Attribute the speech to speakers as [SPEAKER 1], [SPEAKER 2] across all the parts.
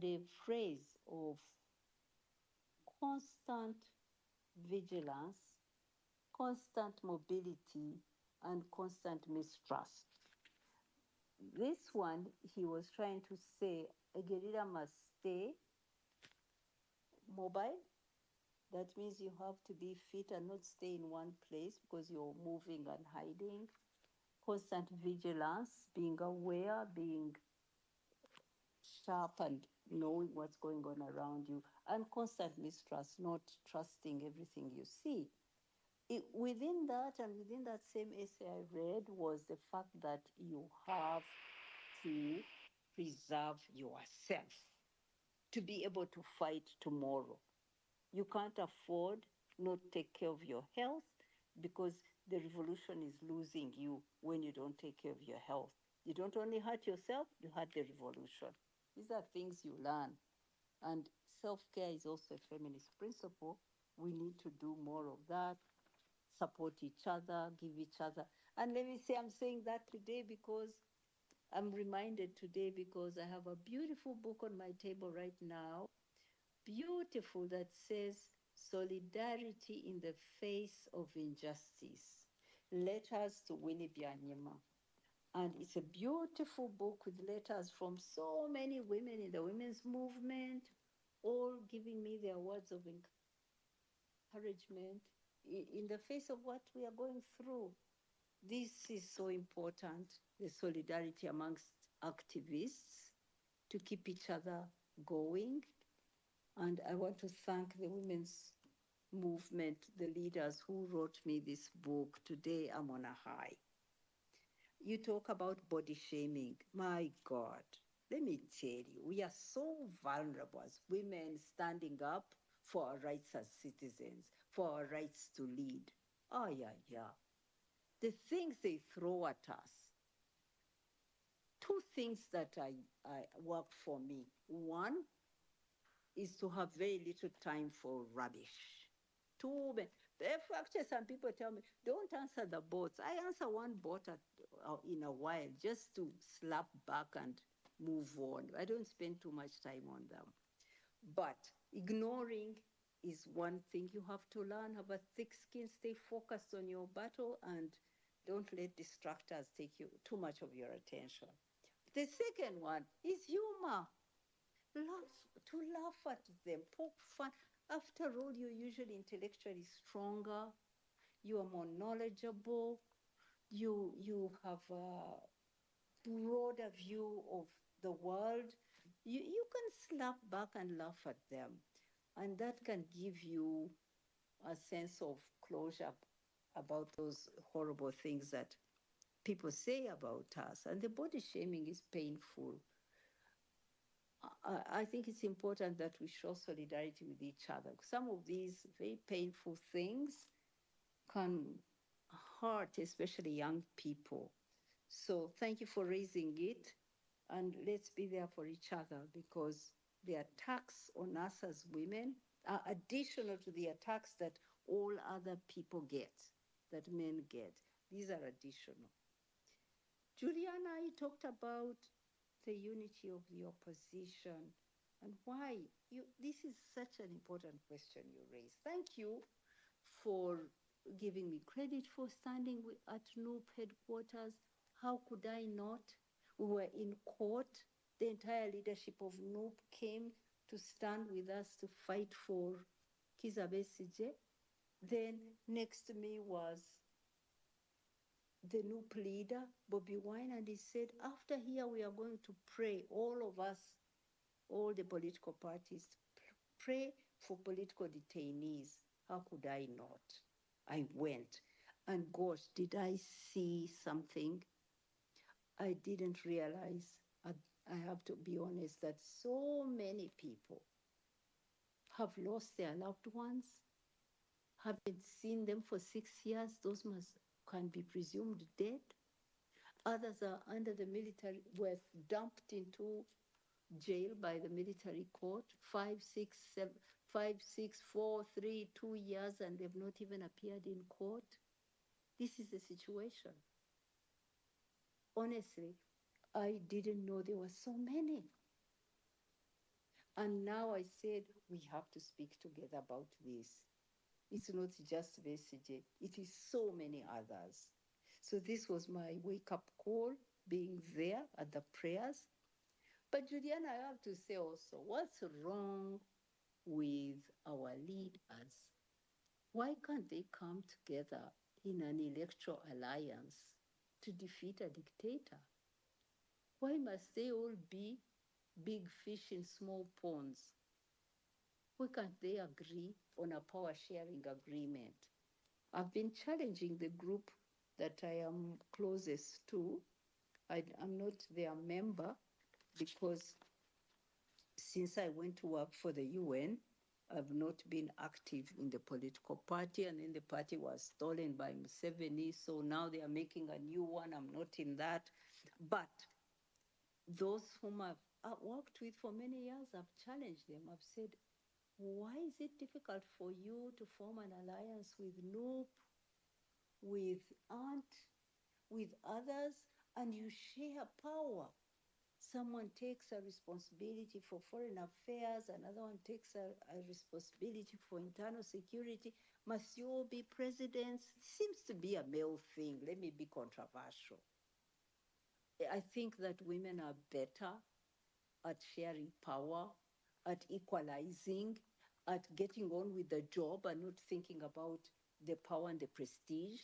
[SPEAKER 1] the phrase of constant vigilance, constant mobility, and constant mistrust. This one, he was trying to say a guerrilla must stay mobile. That means you have to be fit and not stay in one place because you're moving and hiding. Constant vigilance, being aware, being sharp and knowing what's going on around you, and constant mistrust, not trusting everything you see. Within that, and within that same essay I read, was the fact that you have to preserve yourself to be able to fight tomorrow. You can't afford not take care of your health because the revolution is losing you when you don't take care of your health. You don't only hurt yourself, you hurt the revolution. These are things you learn. And self care is also a feminist principle. We need to do more of that, support each other, give each other. And let me say, I'm saying that today because I'm reminded today because I have a beautiful book on my table right now, beautiful, that says Solidarity in the Face of Injustice. Letters to Winnie Byanyima. And it's a beautiful book with letters from so many women in the women's movement, all giving me their words of encouragement in the face of what we are going through. This is so important, the solidarity amongst activists to keep each other going. And I want to thank the women's movement, the leaders who wrote me this book. Today I'm on a high. You talk about body shaming. My God, let me tell you, we are so vulnerable as women standing up for our rights as citizens, for our rights to lead. Oh, yeah, yeah. The things they throw at us. Two things that I work for me. One is to have very little time for rubbish. Too many. Actually, some people tell me, don't answer the bots. I answer one bot in a while just to slap back and move on. I don't spend too much time on them. But ignoring is one thing you have to learn. Have a thick skin, stay focused on your battle, and don't let distractors take you too much of your attention. The second one is humor. Laugh at them, poke fun. After all, you're usually intellectually stronger, you are more knowledgeable, you have a broader view of the world. You can slap back and laugh at them. And that can give you a sense of closure about those horrible things that people say about us. And the body shaming is painful. I think it's important that we show solidarity with each other. Some of these very painful things can hurt, especially young people. So thank you for raising it. And let's be there for each other because the attacks on us as women are additional to the attacks that all other people get, that men get. These are additional. Juliana, you talked about the unity of the opposition and why you. This is such an important question you raised. Thank you for giving me credit for standing at NUP headquarters. How could I not? We were in court. The entire leadership of NUP came to stand with us to fight for Kizza Besigye. Then next to me was the new leader, Bobby Wine, and he said, after here, we are going to pray, all of us, all the political parties, pray for political detainees. How could I not? I went. And gosh, did I see something? I didn't realize, I have to be honest, that so many people have lost their loved ones, haven't seen them for 6 years. Those must can be presumed dead. Others are under the military, were dumped into jail by the military court, 5, 6, 4, 3, 2 years, and they've not even appeared in court. This is the situation. Honestly, I didn't know there were so many. And now I said, we have to speak together about this. It's not just Besigye, it is so many others. So this was my wake up call, being there at the prayers. But Juliana, I have to say also, what's wrong with our leaders? Why can't they come together in an electoral alliance to defeat a dictator? Why must they all be big fish in small ponds? Why can't they agree on a power sharing agreement? I've been challenging the group that I am closest to. I'm not their member because since I went to work for the UN, I've not been active in the political party, and then the party was stolen by Museveni. So now they are making a new one. I'm not in that. But those whom I've worked with for many years, I've challenged them. I've said, why is it difficult for you to form an alliance with Noop, with Ant, with others, and you share power? Someone takes a responsibility for foreign affairs, another one takes a responsibility for internal security. Must you all be presidents? It seems to be a male thing. Let me be controversial. I think that women are better at sharing power, at equalizing, at getting on with the job and not thinking about the power and the prestige.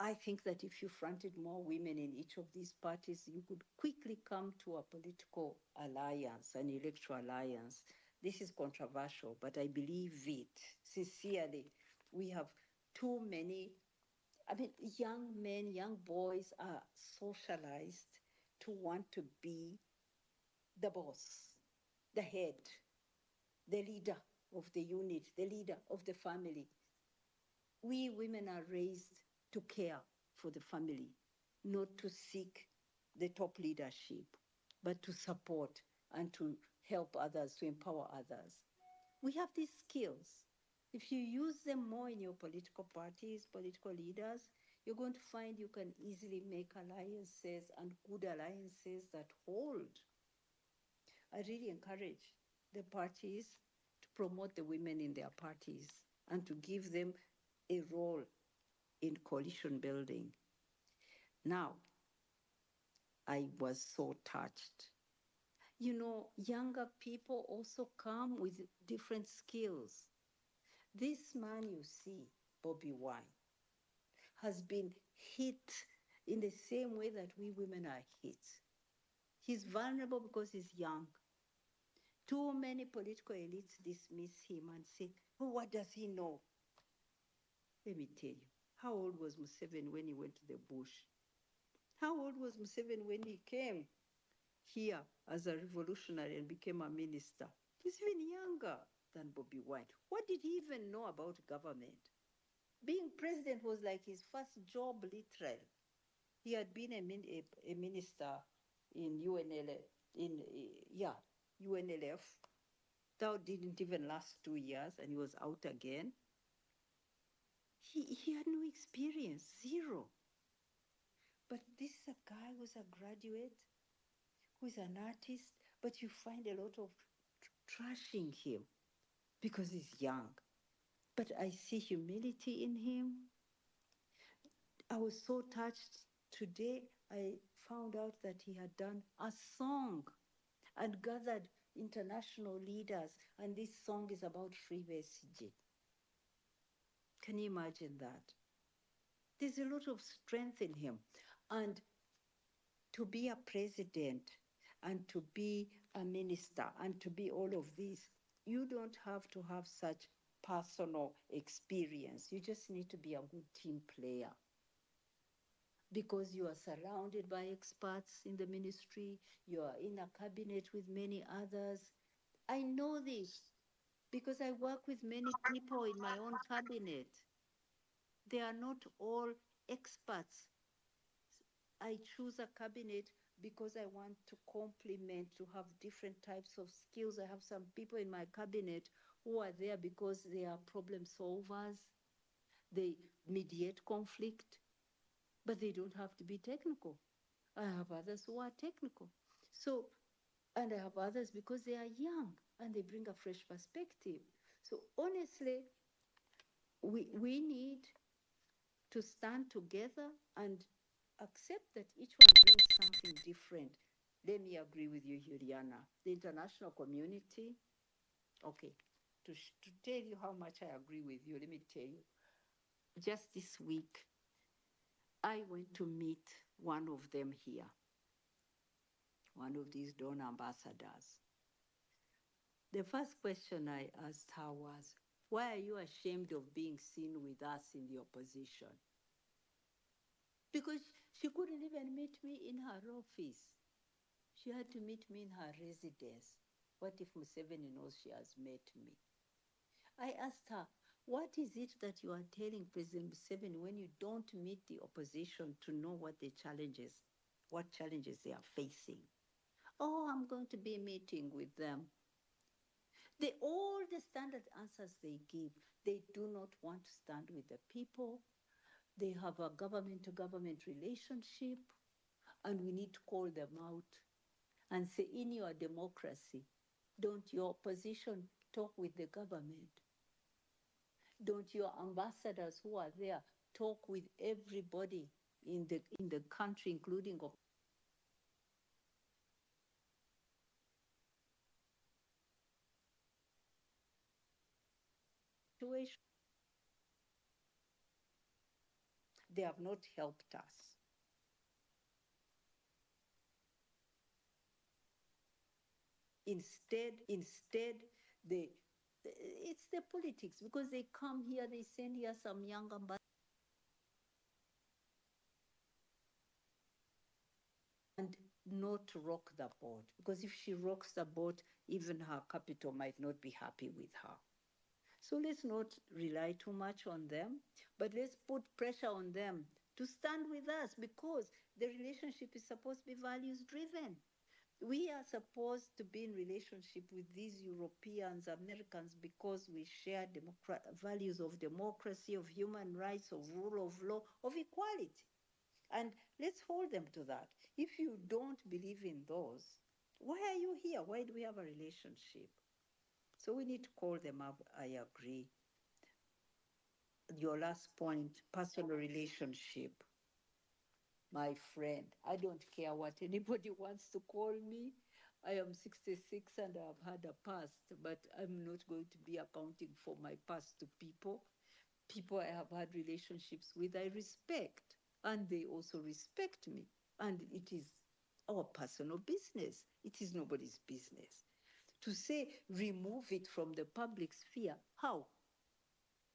[SPEAKER 1] I think that if you fronted more women in each of these parties, you could quickly come to a political alliance, an electoral alliance. This is controversial, but I believe it sincerely. We have too many, I mean, young men, young boys are socialized to want to be the boss, the head, the leader of the unit, the leader of the family. We women are raised to care for the family, not to seek the top leadership, but to support and to help others, to empower others. We have these skills. If you use them more in your political parties, political leaders, you're going to find you can easily make alliances and good alliances that hold. I really encourage the parties to promote the women in their parties and to give them a role in coalition building. Now, I was so touched. You know, younger people also come with different skills. This man you see, Bobby Wine, has been hit in the same way that we women are hit. He's vulnerable because he's young. Too many political elites dismiss him and say, oh, what does he know? Let me tell you, how old was Museveni when he went to the bush? How old was Museveni when he came here as a revolutionary and became a minister? He's even younger than Bobby Wine. What did he even know about government? Being president was like his first job, literally. He had been a minister in UNLF. That didn't even last 2 years, and he was out again. He had no experience, zero. But this is a guy who's a graduate, who's an artist, but you find a lot of trashing him because he's young. But I see humility in him. I was so touched. Today, I found out that he had done a song and gathered international leaders, and this song is about Free Besigye. Can you imagine that? There's a lot of strength in him. And to be a president and to be a minister and to be all of this, you don't have to have such personal experience. You just need to be a good team player because you are surrounded by experts in the ministry. You are in a cabinet with many others. I know this because I work with many people in my own cabinet. They are not all experts. I choose a cabinet because I want to complement, to have different types of skills. I have some people in my cabinet who are there because they are problem solvers. They mediate conflict, but they don't have to be technical. I have others who are technical. So And I have others because they are young and they bring a fresh perspective. So honestly, we need to stand together and accept that each one brings something different. Let me agree with you, Juliana. The international community, okay, to tell you how much I agree with you, let me tell you. Just this week, I went to meet one of them here, one of these donor ambassadors. The first question I asked her was, why are you ashamed of being seen with us in the opposition? Because she couldn't even meet me in her office. She had to meet me in her residence. What if Museveni knows she has met me? I asked her, what is it that you are telling President Museveni when you don't meet the opposition to know what challenges they are facing? Oh, I'm going to be meeting with them. All the standard answers they give, they do not want to stand with the people. They have a government-to-government relationship, and we need to call them out and say, in your democracy, don't your opposition talk with the government? Don't your ambassadors who are there talk with everybody in the country, including situation? They have not helped us. Instead, it's the politics, because they come here, they send here some young ambassadors and not rock the boat, because if she rocks the boat, even her capital might not be happy with her. So let's not rely too much on them, but let's put pressure on them to stand with us, because the relationship is supposed to be values driven. We are supposed to be in relationship with these Europeans, Americans, because we share values of democracy, of human rights, of rule of law, of equality. And let's hold them to that. If you don't believe in those, why are you here? Why do we have a relationship? So we need to call them up. I agree. Your last point, personal relationship. My friend, I don't care what anybody wants to call me. I am 66 and I've had a past, but I'm not going to be accounting for my past to people. People I have had relationships with, I respect, and they also respect me. And it is our personal business. It is nobody's business. To say remove it from the public sphere, how?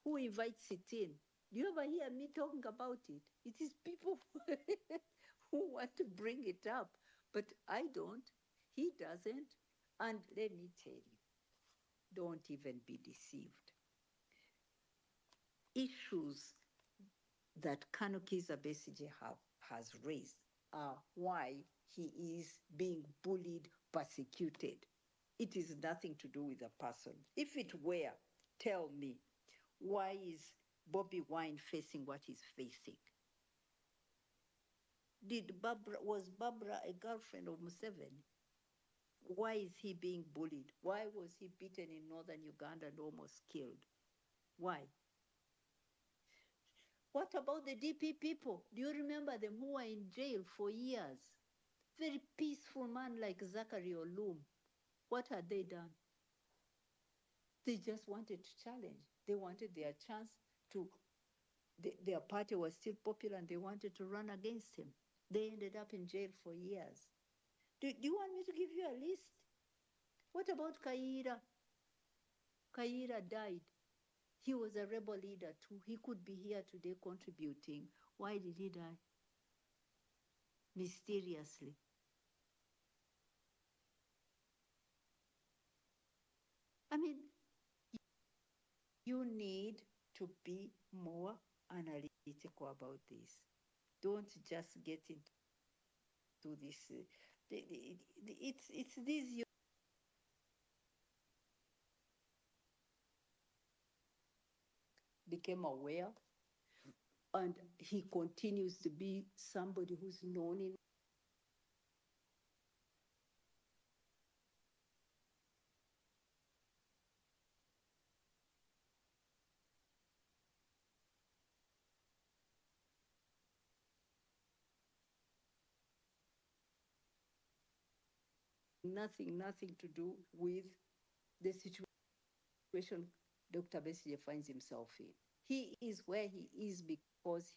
[SPEAKER 1] Who invites it in? Do you ever hear me talking about it? It is people who want to bring it up, but I don't. He doesn't. And let me tell you, don't even be deceived. Issues that Kizza Besigye has raised are why he is being bullied, persecuted. It is nothing to do with the person. If it were, tell me, why is Bobby Wine facing what he's facing? Was Barbara a girlfriend of Museveni? Why is he being bullied? Why was he beaten in northern Uganda and almost killed? Why? What about the DP people? Do you remember them who were in jail for years? Very peaceful man like Zachary Olum. What had they done? They just wanted to challenge. They wanted their chance to, their party was still popular and they wanted to run against him. They ended up in jail for years. Do you want me to give you a list? What about Kaira? Kaira died. He was a rebel leader too. He could be here today contributing. Why did he die? Mysteriously. I mean, you need to be more analytical about this. Don't just get into this. It's these you became aware, and he continues to be somebody who's known in nothing to do with the situation Dr. Besigye finds himself in. He is where he is because